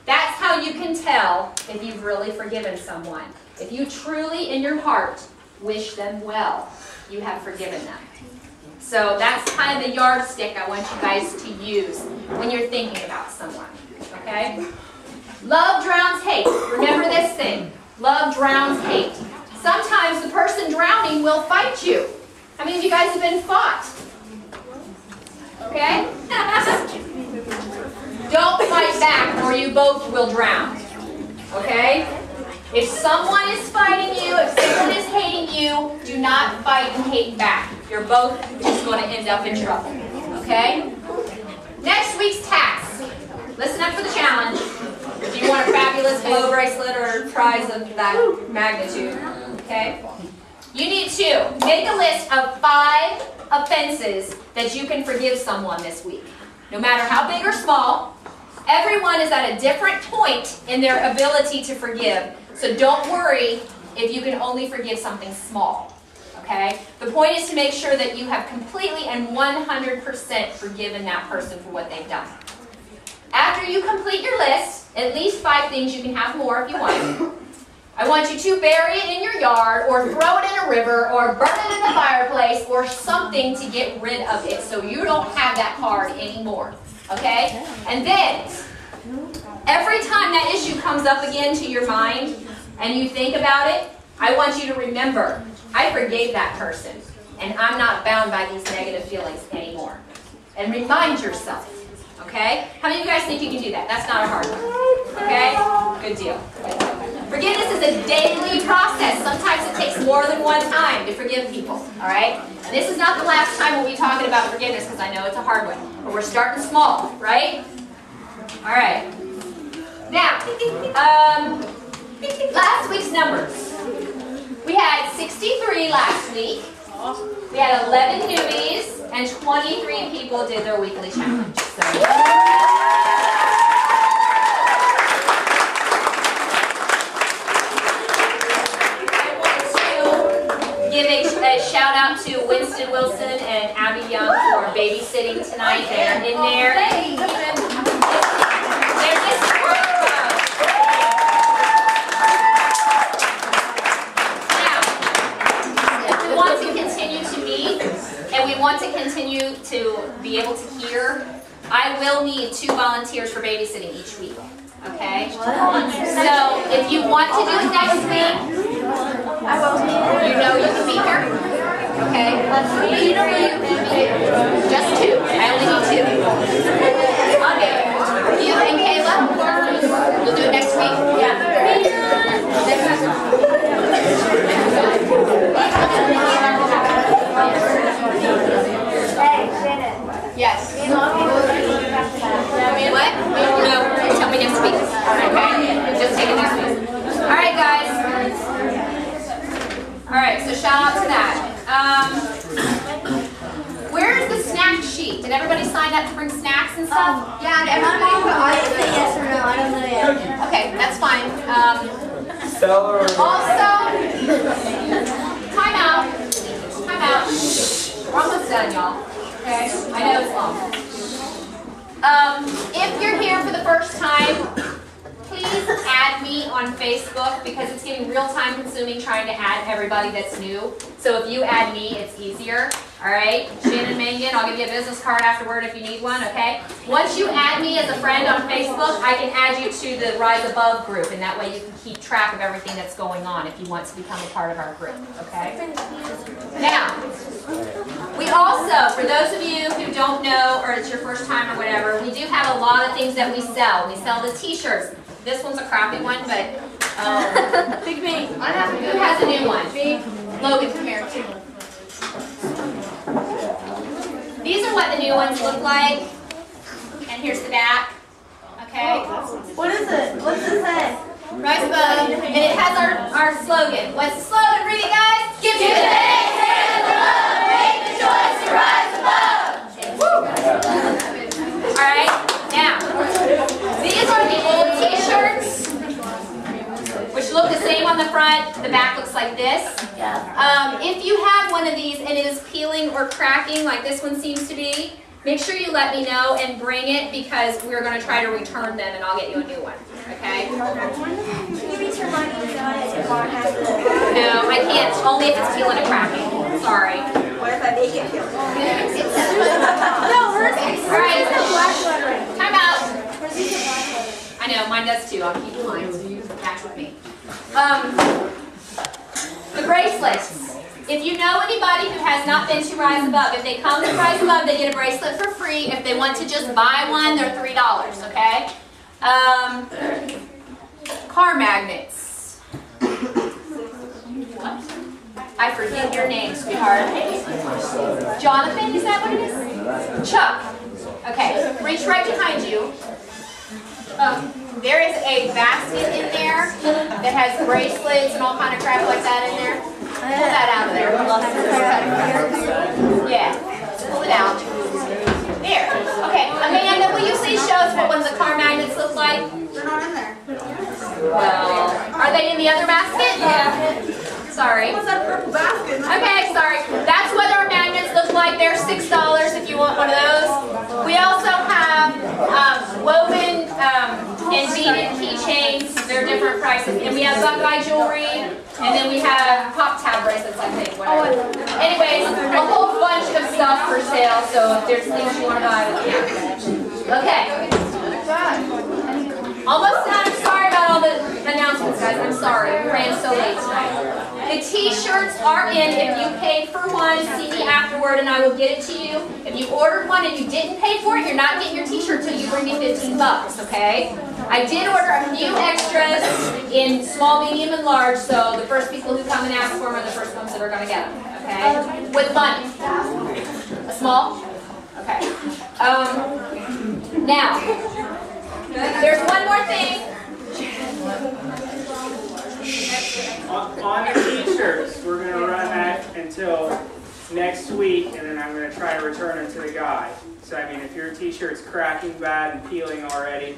That's how you can tell if you've really forgiven someone. If you truly, in your heart, wish them well, you have forgiven them. So that's kind of the yardstick I want you guys to use when you're thinking about someone. Okay? Love drowns hate. Remember this thing. Love drowns hate. Sometimes the person drowning will fight you. How many of you guys have been fought? Okay? Don't fight back or you both will drown. Okay? If someone is fighting you, if someone is hating you, do not fight and hate back. You're both just going to end up in trouble. Okay? Next week's task. Listen up for the challenge. Do you want a fabulous glow bracelet or a prize of that magnitude? Okay? You need to make a list of 5 offenses that you can forgive someone this week. No matter how big or small, everyone is at a different point in their ability to forgive. So don't worry if you can only forgive something small. Okay? The point is to make sure that you have completely and 100% forgiven that person for what they've done. After you complete your list, at least 5 things, you can have more if you want. I want you to bury it in your yard or throw it in a river or burn it in the fireplace or something to get rid of it so you don't have that card anymore. Okay? And then, every time that issue comes up again to your mind and you think about it, I want you to remember, I forgave that person and I'm not bound by these negative feelings anymore. And remind yourself. Okay? How many of you guys think you can do that? That's not a hard one. Okay? Good deal. Forgiveness is a daily process. Sometimes it takes more than one time to forgive people. Alright? And this is not the last time we'll be talking about forgiveness because I know it's a hard one. But we're starting small, right? Alright. Now, last week's numbers. We had 63 last week. We had 11 newbies, and 23 people did their weekly challenge. So. I want to give a shout out to Winston Wilson and Abby Young for babysitting tonight. They're in there. They're just and we want to continue to be able to hear, I will need 2 volunteers for babysitting each week. Okay? So if you want to do it next week, you know you can be here. Okay? Just 2. I only need 2. Okay. You and Kayla, we'll do it next week. up to bring snacks and stuff? Yeah, and I everybody. say yes or no. I don't know yet. Okay, that's fine. Celery. Also, time out. Time out. We're almost done, y'all. Okay? I know it's long. If you're here for the first time, please add me on Facebook because it's getting real time consuming trying to add everybody that's new. So if you add me, it's easier. All right? Shannon Mangon, I'll give you a business card afterward if you need one, okay? Once you add me as a friend on Facebook, I can add you to the Rise Above group, and that way you can keep track of everything that's going on if you want to become a part of our group, okay? Now, we also, for those of you who don't know, or it's your first time or whatever, we do have a lot of things that we sell. We sell the t-shirts. This one's a crappy one, but Big me. who has a new one? Logan, come here. These are what the new ones look like. And here's the back. Okay? What is it? What's it say? Rise Above. And it has our slogan. What's the slogan? Read it, guys. Give me the thanks and the love. Make the choice to rise above. Woo! Alright, now, these are the old t-shirts, which look the same on the front. The back looks like this. If you have one of these and it is peeling or cracking like this one seems to be, make sure you let me know and bring it because we're going to try to return them and I'll get you a new one. Okay? Can you reach your money on it if Mom has it? No, I can't. Only if it's peeling and cracking. Sorry. What if I make it feel? No, hers. All right. Time out. I know, mine does too. I'll keep mine so you can catch with me. The bracelets. If you know anybody who has not been to Rise Above, if they come to Rise Above, they get a bracelet for free. If they want to just buy one, they're $3, okay? Car magnets. What? I forget your name, sweetheart. Jonathan, is that what it is? Chuck. Okay, reach right behind you. There is a basket in there that has bracelets and all kind of crap like that in there. Pull that out of there. Yeah, pull it out. There. Okay, Amanda, will you please show us what ones the car magnets look like? They're not in there. Well, are they in the other basket? Yeah. Sorry. What's that purple basket? Okay, sorry. That's what our magnets look like. They're $6 if you want one of those. We also have woven and beaded keychains. They're different prices. And we have Buckeye jewelry. And then we have pop tab bracelets, I think. Whatever. Anyways, a whole bunch of stuff for sale. So if there's things you want to buy, okay. Almost done. I'm sorry about all the announcements, guys. I'm sorry. We ran so late tonight. The t-shirts are in. If you paid for one, see me afterward and I will get it to you. If you ordered one and you didn't pay for it, you're not getting your t-shirt till you bring me $15, okay? I did order a few extras in small, medium, and large, so the first people who come and ask for them are the first ones that are going to get them, okay? With money. A small? Okay. Now, there's one more thing. On your t-shirts, we're going to run that until next week, and then I'm going to try to return them to the guy. So, I mean, if your t-shirt's cracking bad and peeling already,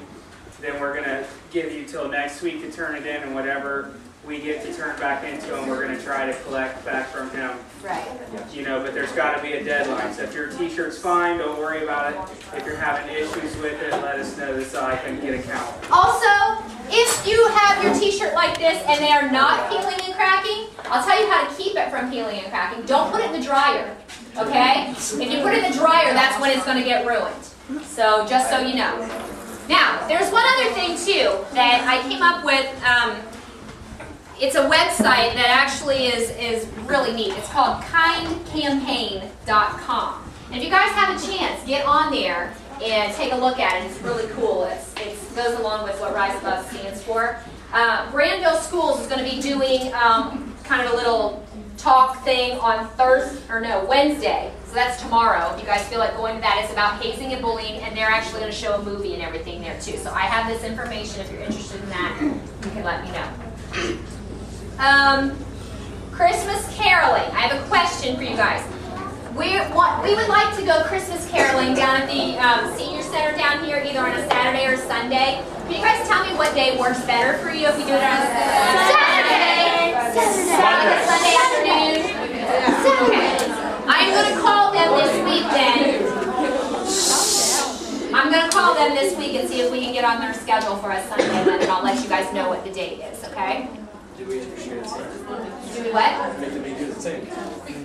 then we're going to give you till next week to turn it in, and whatever we get to turn back into him, we're going to try to collect back from him. Right. You know, but there's got to be a deadline. So if your t-shirt's fine, don't worry about it. If you're having issues with it, let us know so I can get a count. Also, if you have your t-shirt like this and they are not peeling and cracking, I'll tell you how to keep it from peeling and cracking. Don't put it in the dryer, okay? If you put it in the dryer, that's when it's going to get ruined. So, just so you know. Now, there's one other thing, too, that I came up with. It's a website that actually is really neat. It's called kindcampaign.com. And if you guys have a chance, get on there and take a look at it. It's really cool. It goes along with what Rise Above stands for. Granville Schools is going to be doing kind of a little talk thing on Wednesday. So that's tomorrow. If you guys feel like going to that, it's about hazing and bullying, and they're actually going to show a movie and everything there too. So I have this information. If you're interested in that, you can let me know. Christmas caroling. I have a question for you guys. we would like to go Christmas caroling down at the senior center down here, either on a Saturday or Sunday. Can you guys tell me what day works better for you if we do it on a Saturday? Like a Sunday afternoon? Okay. I'm going to call them this week then. I'm going to call them this week and see if we can get on their schedule for a Sunday then, and I'll let you guys know what the date is, okay? Do we appreciate it? Do we what? Make them be good at singing.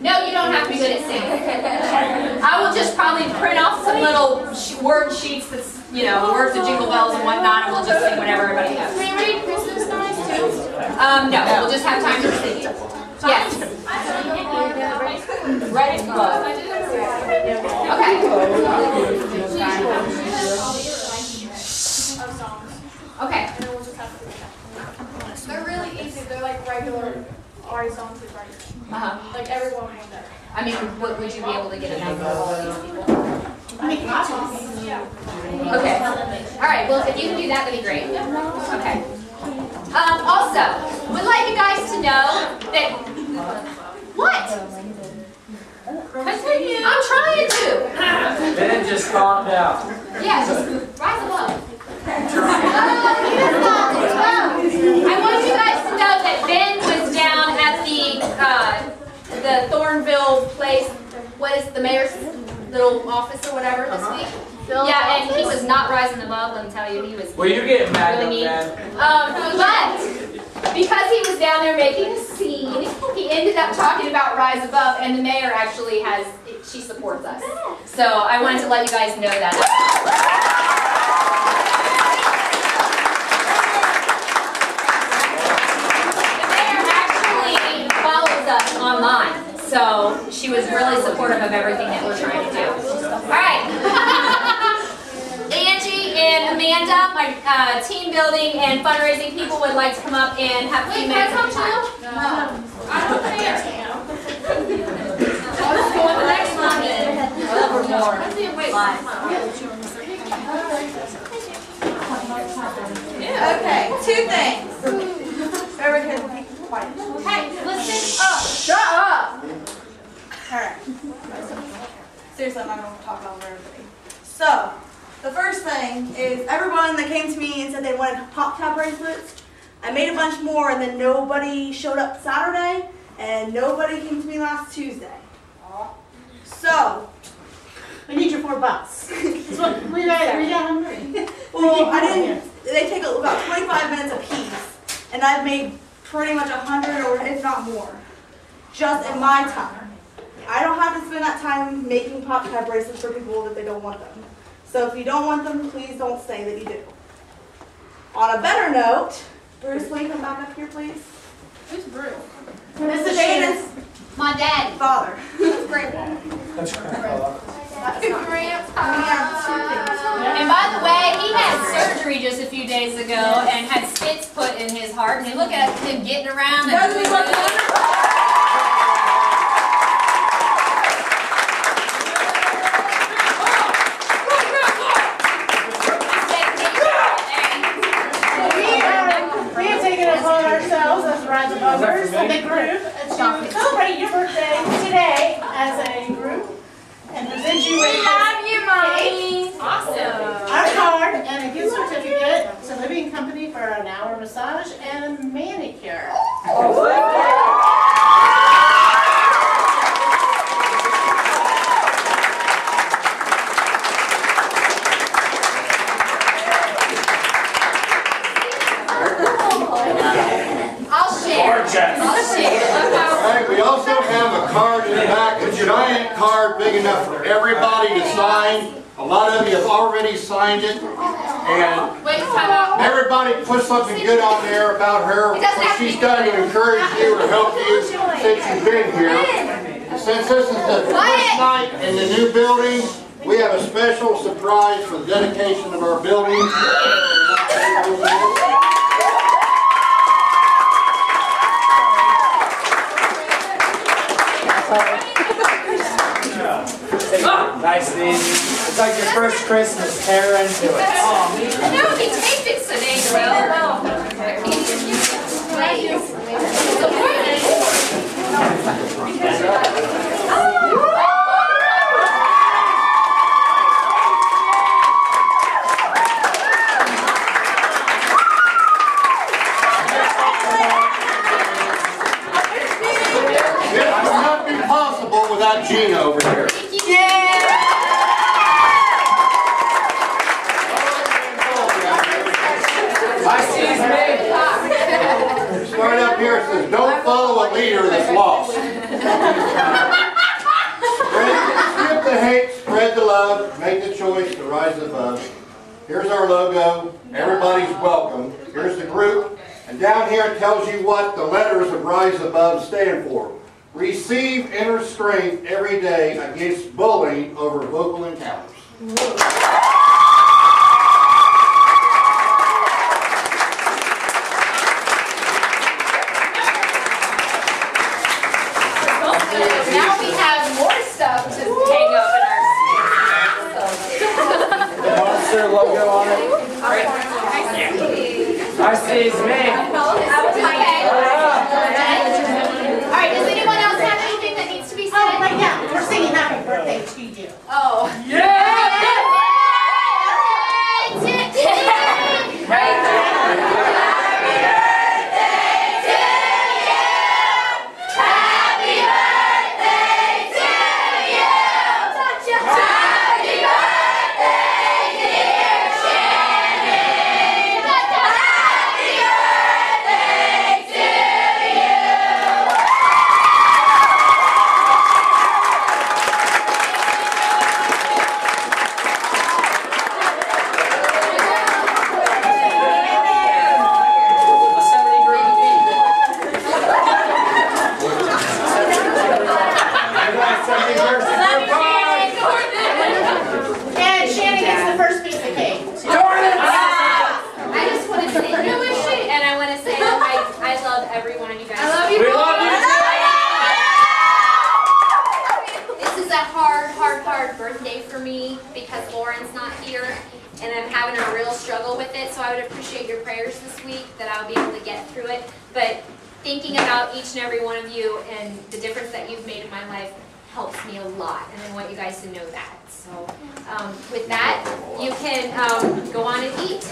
No, you don't have to be good at singing. I will just probably print off some little word sheets that's, you know, words of jingle bells and whatnot, and we'll just sing whatever everybody knows. Can we read Christmas songs too? No, we'll just have time to sing. Yes. Right in love. Okay. Okay. They're really easy. They're like regular already songs we write. Like everyone will know. I mean, would you be able to get a number of all these people? Yeah. Okay. All right. Well, if you can do that, that'd be great. Okay. Also, we'd like you guys to know that. What? Continue. I'm trying to. Then just calm down. Yeah, just rise above. I want you guys to know that Ben was down at the Thornville place. What is the mayor's little office or whatever this week? Yeah, and he was not rising above. Let me tell you, he was. Well, you're getting mad really at mean. that. But because he was down there making a scene, he ended up talking about Rise Above, and the mayor actually she supports us. So I wanted to let you guys know that. Online, so she was really supportive of everything that we're trying to do. All right, Angie and Amanda, my team building and fundraising people, would like to come up and have a few minutes of time. No, I don't care. I'll just go on the next one then. Okay, two things. Everyone can be quiet. Hey, listen up. Shut up! Alright. Seriously, I'm not going to talk over everybody. So, the first thing is everyone that came to me and said they wanted pop top bracelets, I made a bunch more and then nobody showed up Saturday and nobody came to me last Tuesday. So, we need your $4. We got hungry. well, they take about 25 minutes a piece and I've made pretty much 100 or if not more, just in my time. I don't have to spend that time making pop tie bracelets for people that they don't want them. So if you don't want them, please don't say that you do. On a better note, Bruce, will you come back up here, please? Who's Bruce? This is Shannon's My daddy. father. Grandpa. That's Grandpa. And by the way, he had surgery just a few days ago and had stents put in his heart. And look at him getting around. And Doesn't he look wonderful? We have taken it upon ourselves as Rise Abovers, the group, to celebrate your birthday today as a group and present you with our card and a gift certificate to Living Company for an hour massage and a manicure. I'll share. Alright, we also have a card in the back, a giant card big enough for everybody to sign. A lot of you have already signed it. And Wait, time out. everybody put something good on there about her, what she's done to encourage you or help you since you've been here. And since this is the first night in the new building, we have a special surprise for the dedication of our building. Nice and easy. It's like your first Christmas. Tear into it. No, he taped it so they well. says, don't follow a leader that's lost. Skip the hate, spread the love, make the choice to rise above. Here's our logo. Everybody's welcome. Here's the group. And down here it tells you what the letters of Rise Above stand for. Receive inner strength every day against bullying over vocal encounters. Now we have more stuff to hang up in our The monster logo on it. I see it's me. Okay. Alright, does anyone else have anything that needs to be said? Oh, right now, we're singing happy birthday to you. Oh. And Shannon gets the first piece of cake. I just want to say, and I want to say, I love every one of you guys. I love you. We love you. This is a hard birthday for me because Lauren's not here, and I'm having a real struggle with it. So I would appreciate your prayers this week that I'll be able to get through it. But thinking about each and every one of you and the difference that you've made in my life helps me a lot, and I want you guys to know that. So with that, you can go on and eat.